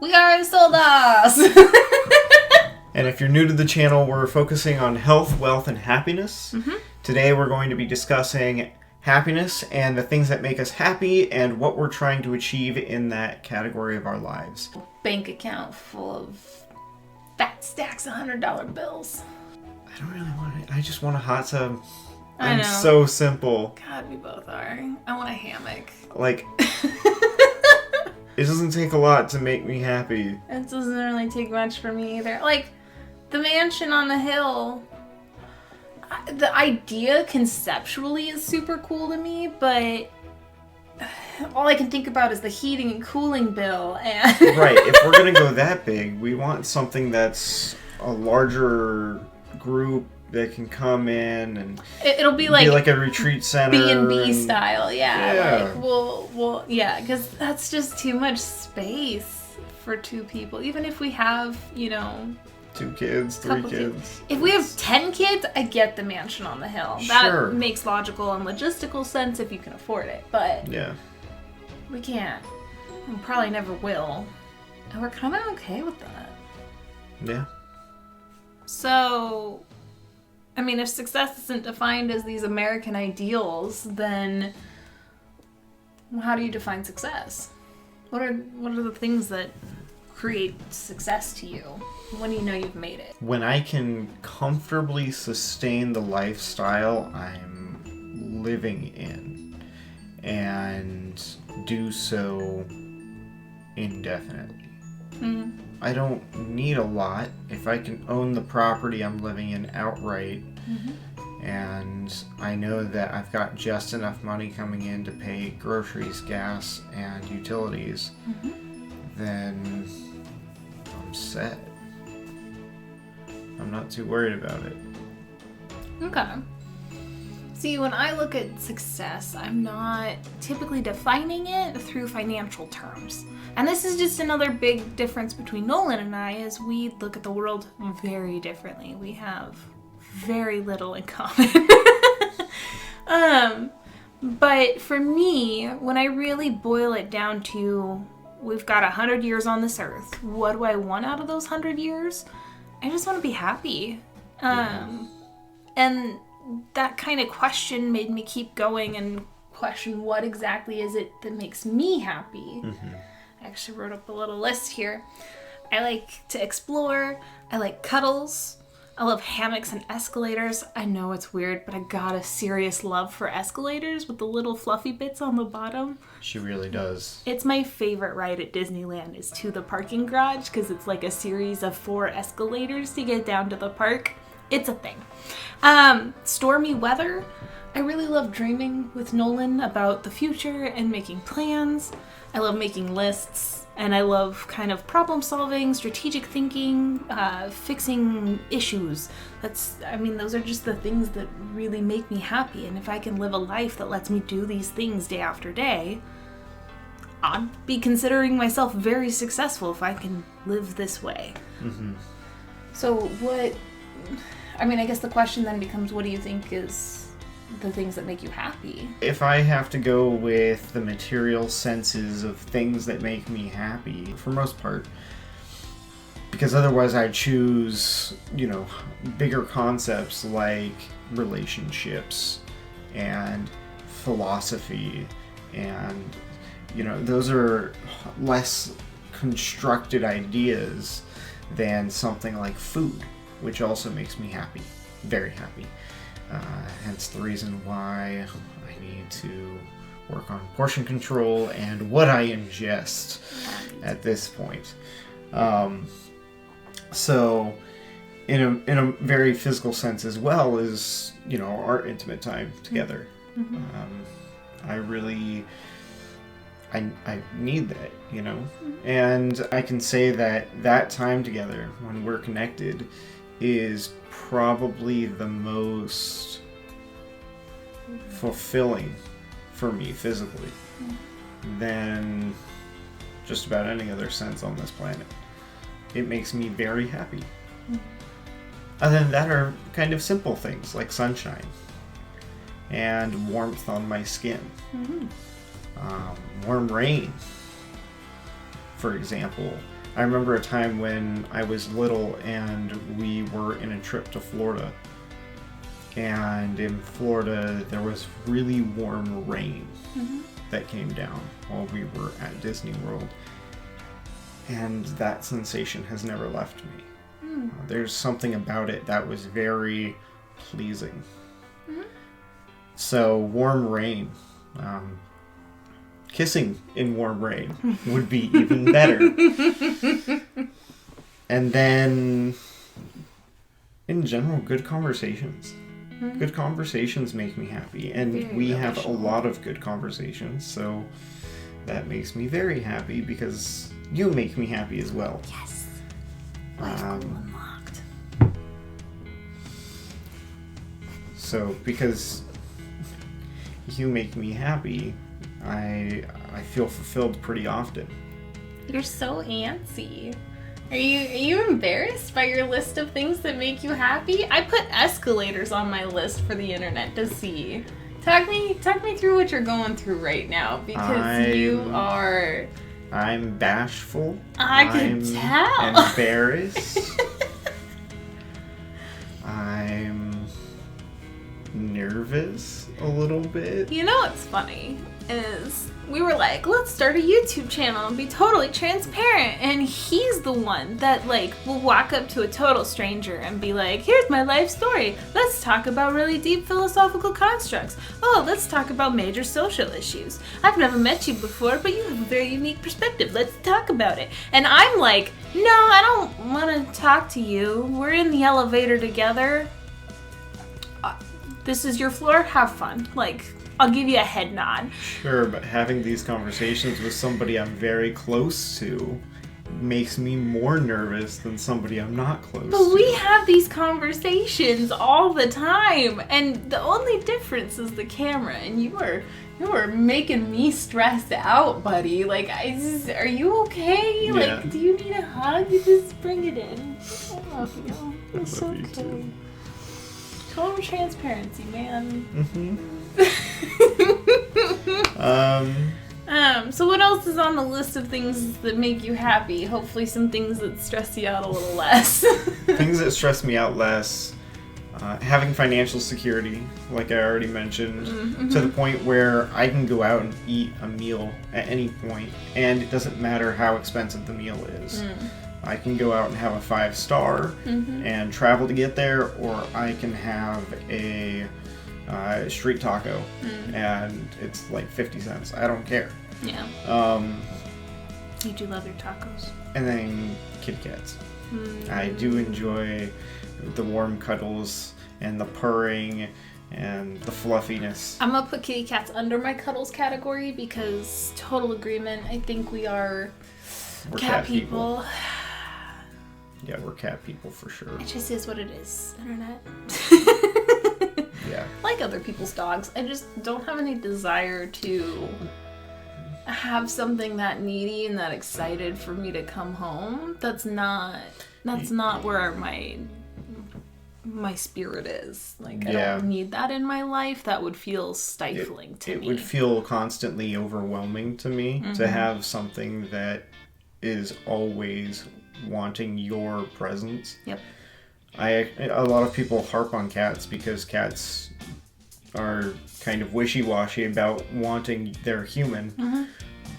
We are Soldahls! And if you're new to the channel, we're focusing on health, wealth, and happiness. Today we're going to be discussing happiness and the things that make us happy and what we're trying to achieve in that category of our lives. Bank account full of fat stacks of $100 bills. I don't really want it. I just want a hot tub. I I'm know. so simple. God, we both are. I want a hammock. Like, it doesn't take a lot to make me happy. It doesn't really take much for me either. Like, the mansion on the hill, the idea conceptually is super cool to me, but all I can think about is the heating and cooling bill. And Right, if we're going to go that big, we want something that's a larger group that can come in and it'll be like a retreat center. B&B style, Yeah. Like, we'll, yeah, because that's just too much space for two people. Even if we have, 2 kids, 3 kids. If we have 10 kids, I get the mansion on the hill. Sure. That makes logical and logistical sense if you can afford it. But Yeah. we can't. We probably never will. And we're kind of okay with that. Yeah. So, I mean, if success isn't defined as these American ideals, then how do you define success? What are the things that create success to you? When do you know you've made it? When I can comfortably sustain the lifestyle I'm living in and do so indefinitely. Mm-hmm. I don't need a lot. If I can own the property I'm living in outright, and I know that I've got just enough money coming in to pay groceries, gas, and utilities, then I'm set. I'm not too worried about it. Okay. See, when I look at success, I'm not typically defining it through financial terms. And this is just another big difference between Nolan and I, is we look at the world very differently. We have very little in common. But for me, when I really boil it down to, we've got 100 years on this earth. What do I want out of those 100 years? I just want to be happy. And that kind of question made me keep going and question what exactly is it that makes me happy. I actually wrote up a little list here. I like to explore. I like cuddles. I love hammocks and escalators. I know it's weird, but I got a serious love for escalators with the little fluffy bits on the bottom. She really does. It's my favorite ride at Disneyland is to the parking garage, because it's like a series of 4 escalators to get down to the park. It's a thing. Stormy weather. I really love dreaming with Nolan about the future and making plans. I love making lists, and I love kind of problem solving, strategic thinking, fixing issues. Those are just the things that really make me happy. And if I can live a life that lets me do these things day after day, I'd be considering myself very successful if I can live this way. So I guess the question then becomes, what do you think is the things that make you happy? If I have to go with the material senses of things that make me happy, for most part, because otherwise I choose, bigger concepts like relationships and philosophy, and, those are less constructed ideas than something like food, which also makes me happy, very happy. Hence the reason why I need to work on portion control and what I ingest at this point. So, in a very physical sense as well is, our intimate time together. I need that, and I can say that time together when we're connected is probably the most fulfilling for me physically than just about any other sense on this planet. It makes me very happy. Other than that are kind of simple things like sunshine and warmth on my skin. Warm rain, for example. I remember a time when I was little and we were in a trip to Florida. And in Florida, there was really warm rain that came down while we were at Disney World. And that sensation has never left me. There's something about it that was very pleasing. So, warm rain. Kissing in warm rain would be even better. And then, in general, good conversations. Good conversations make me happy, and Very we have a relational. lot of good conversations, so that makes me very happy because you make me happy as well. Yes. Life goal Um, unlocked. So, because you make me happy, I feel fulfilled pretty often. You're so antsy. Are you embarrassed by your list of things that make you happy? I put escalators on my list for the internet to see. Talk me through what you're going through right now, because you are. I'm bashful. I can tell. Embarrassed. I'm nervous a little bit. You know what's funny is we were like, let's start a YouTube channel and be totally transparent, and he's the one that like will walk up to a total stranger and be like, here's my life story, let's talk about really deep philosophical constructs, oh, let's talk about major social issues, I've never met you before but you have a very unique perspective, let's talk about it. And I'm like, no, I don't want to talk to you, we're in the elevator together, this is your floor, have fun, like I'll give you a head nod. Sure, but having these conversations with somebody I'm very close to makes me more nervous than somebody I'm not close to. But we have these conversations all the time, and the only difference is the camera, and you are making me stressed out, buddy. Like, are you okay? Yeah. Like, do you need a hug? Just bring it in. I love you. It's love you okay. too. Total transparency, man. So what else is on the list of things that make you happy? Hopefully some things that stress you out a little less. Things that stress me out less, having financial security, like I already mentioned, to the point where I can go out and eat a meal at any point, and it doesn't matter how expensive the meal is. I can go out and have a 5-star and travel to get there, or I can have a street taco and it's like 50 cents. I don't care. Yeah. You do love your tacos. And then kitty cats. I do enjoy the warm cuddles and the purring and the fluffiness. I'm gonna put kitty cats under my cuddles category because total agreement. I think we're cat people. Yeah, we're cat people for sure. It just is what it is. Internet. Yeah. Like other people's dogs. I just don't have any desire to have something that needy and that excited for me to come home. That's not where my spirit is. Like, I don't need that in my life. That would feel stifling to me. It would feel constantly overwhelming to me to have something that is always wanting your presence. Yep. A lot of people harp on cats because cats are kind of wishy-washy about wanting their human,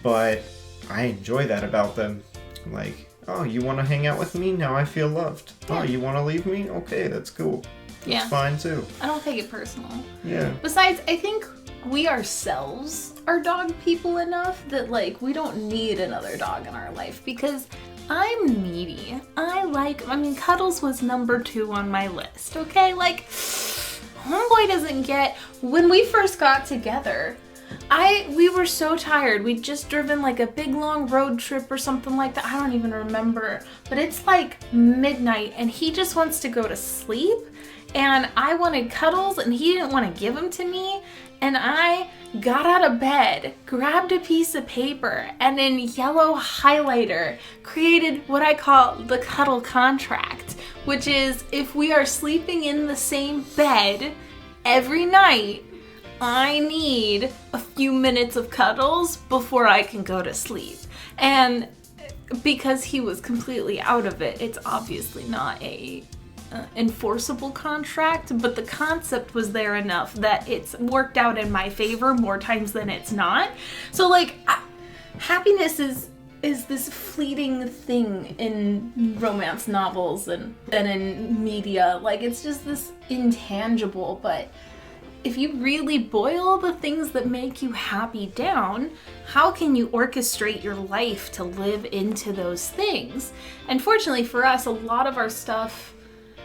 but I enjoy that about them. Like, oh, you want to hang out with me? Now I feel loved. Yeah. Oh, you want to leave me? Okay, that's cool. That's fine too. I don't take it personal. Yeah. Besides, I think we ourselves are dog people enough that, like, we don't need another dog in our life because I'm needy. Cuddles was number 2 on my list, okay? Like, homeboy doesn't get... When we first got together, we were so tired. We'd just driven, like, a big, long road trip or something like that. I don't even remember. But it's, like, midnight, and he just wants to go to sleep. And I wanted cuddles, and he didn't want to give them to me. And I got out of bed, grabbed a piece of paper, and in yellow highlighter created what I call the cuddle contract, which is if we are sleeping in the same bed every night, I need a few minutes of cuddles before I can go to sleep. And because he was completely out of it, it's obviously not a enforceable contract, but the concept was there enough that it's worked out in my favor more times than it's not. So like happiness is this fleeting thing in romance novels and in media. Like, it's just this intangible, but if you really boil the things that make you happy down, how can you orchestrate your life to live into those things? And fortunately for us, a lot of our stuff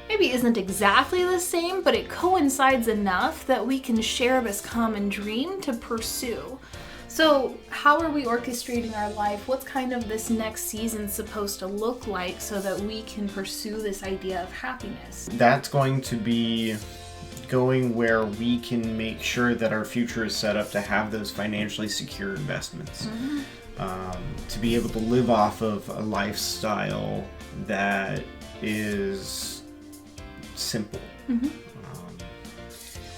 maybe isn't exactly the same, but it coincides enough that we can share this common dream to pursue. So how are we orchestrating our life? What's kind of this next season supposed to look like so that we can pursue this idea of happiness? That's going to be going where we can make sure that our future is set up to have those financially secure investments. To be able to live off of a lifestyle that is simple.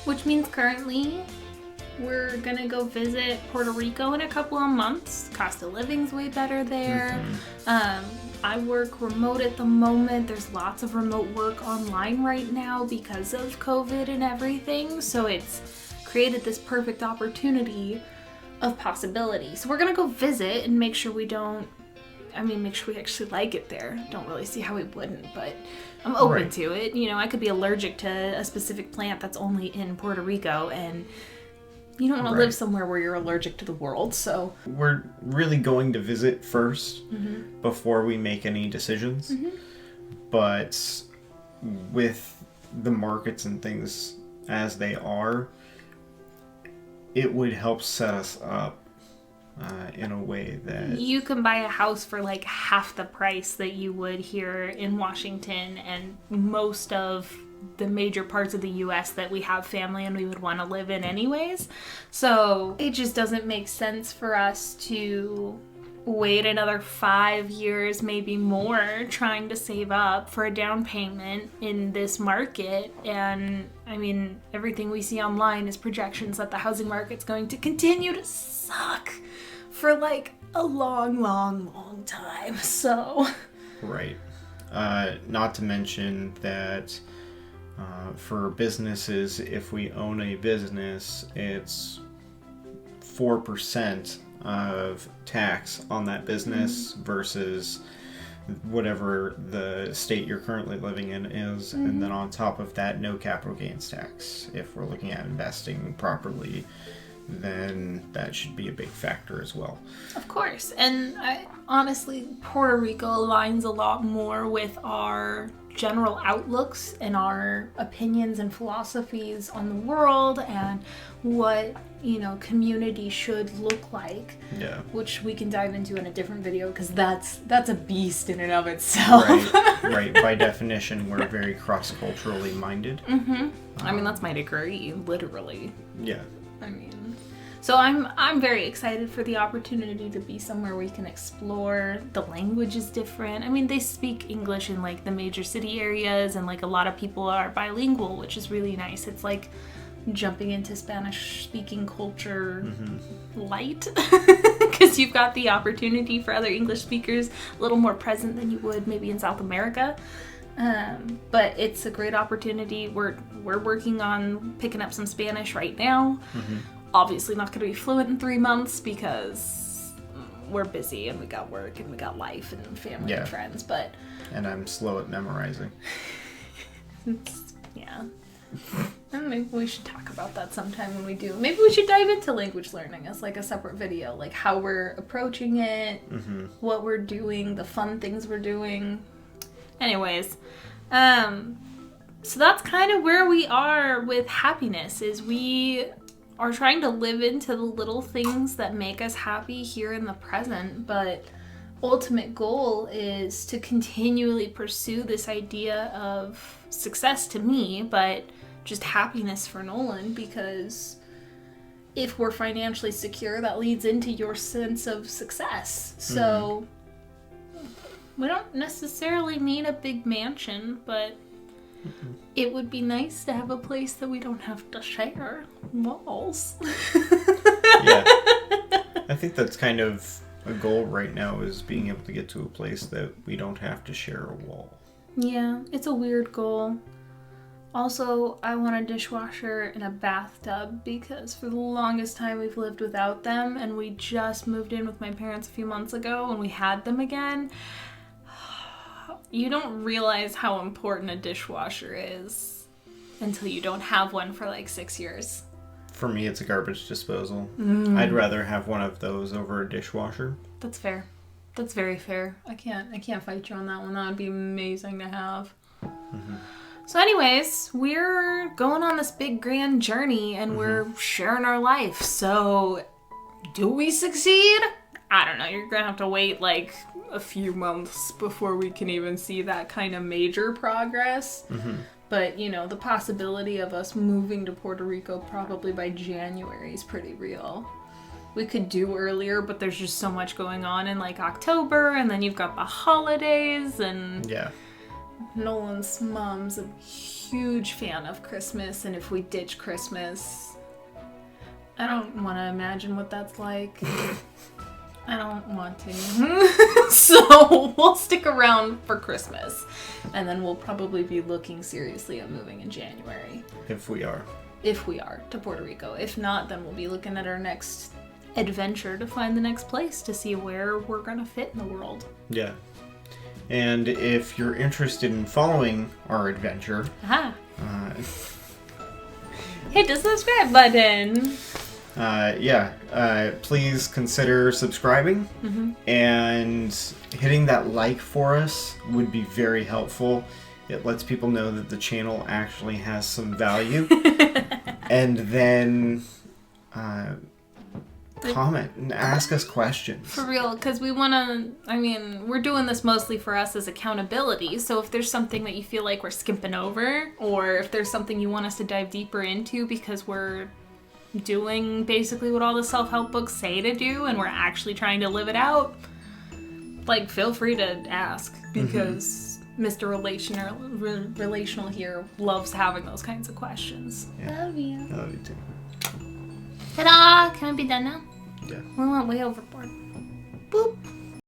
Which means currently we're gonna go visit Puerto Rico in a couple of months. Cost of living's way better there. I work remote at the moment. There's lots of remote work online right now because of COVID and everything. So it's created this perfect opportunity of possibility. So we're gonna go visit and make sure we actually like it there. Don't really see how we wouldn't, but I'm open to it. You know, I could be allergic to a specific plant that's only in Puerto Rico, and you don't want to live somewhere where you're allergic to the world, so... We're really going to visit first before we make any decisions. But with the markets and things as they are, it would help set us up in a way that... You can buy a house for like half the price that you would here in Washington and most of the major parts of the US that we have family and we would want to live in anyways. So it just doesn't make sense for us to wait another 5 years, maybe more, trying to save up for a down payment in this market. And I mean, everything we see online is projections that the housing market's going to continue to suck for like a long time. So right. Not to mention that for businesses, if we own a business, it's 4% of tax on that business versus whatever the state you're currently living in is. And then on top of that, no capital gains tax. If we're looking at investing properly, then that should be a big factor as well. Of course. And honestly, Puerto Rico aligns a lot more with our general outlooks and our opinions and philosophies on the world and what, you know, community should look like. Yeah. Which we can dive into in a different video because that's a beast in and of itself. Right. By definition, we're very cross-culturally minded. I mean, that's my degree, literally. Yeah. I mean, so I'm very excited for the opportunity to be somewhere we can explore. The language is different. I mean, they speak English in like the major city areas, and like a lot of people are bilingual, which is really nice. It's like jumping into Spanish speaking culture light, because you've got the opportunity for other English speakers a little more present than you would maybe in South America. But it's a great opportunity. We're working on picking up some Spanish right now. Obviously not going to be fluent in 3 months because we're busy and we got work and we got life and family and friends, but... And I'm slow at memorizing. Yeah. And maybe we should talk about that sometime when we do. Maybe we should dive into language learning as like a separate video, like how we're approaching it, what we're doing, the fun things we're doing. Anyways, so that's kind of where we are with happiness, is we are trying to live into the little things that make us happy here in the present, but ultimate goal is to continually pursue this idea of success to me, but just happiness for Nolan, because if we're financially secure, that leads into your sense of success. So we don't necessarily need a big mansion, but it would be nice to have a place that we don't have to share walls. Yeah. I think that's kind of a goal right now is being able to get to a place that we don't have to share a wall. Yeah, it's a weird goal. Also, I want a dishwasher and a bathtub because for the longest time we've lived without them, and we just moved in with my parents a few months ago and we had them again. You don't realize how important a dishwasher is until you don't have one for like 6 years. For me, it's a garbage disposal. I'd rather have one of those over a dishwasher. That's fair. That's very fair. I can't fight you on that one. That would be amazing to have. Mm-hmm. So anyways, we're going on this big grand journey and we're sharing our life. So do we succeed? I don't know. You're going to have to wait like a few months before we can even see that kind of major progress. Mm-hmm. But, you know, the possibility of us moving to Puerto Rico probably by January is pretty real. We could do earlier, but there's just so much going on in like October, and then you've got the holidays, and yeah. Nolan's mom's a huge fan of Christmas, and if we ditch Christmas, I don't want to imagine what that's like. I don't want to. So we'll stick around for Christmas, and then we'll probably be looking seriously at moving in January. If we are. If we are, to Puerto Rico. If not, then we'll be looking at our next adventure to find the next place to see where we're going to fit in the world. Yeah. And if you're interested in following our adventure, hit the subscribe button. Please consider subscribing, and hitting that like for us would be very helpful. It lets people know that the channel actually has some value. And then comment and ask us questions. For real, because we want to, we're doing this mostly for us as accountability, so if there's something that you feel like we're skipping over, or if there's something you want us to dive deeper into because we're doing basically what all the self-help books say to do and we're actually trying to live it out, like, feel free to ask, because Mr. Relational here loves having those kinds of questions. Yeah. Love you. I love you too. Ta-da! Can we be done now? Yeah. We went way overboard. Boop.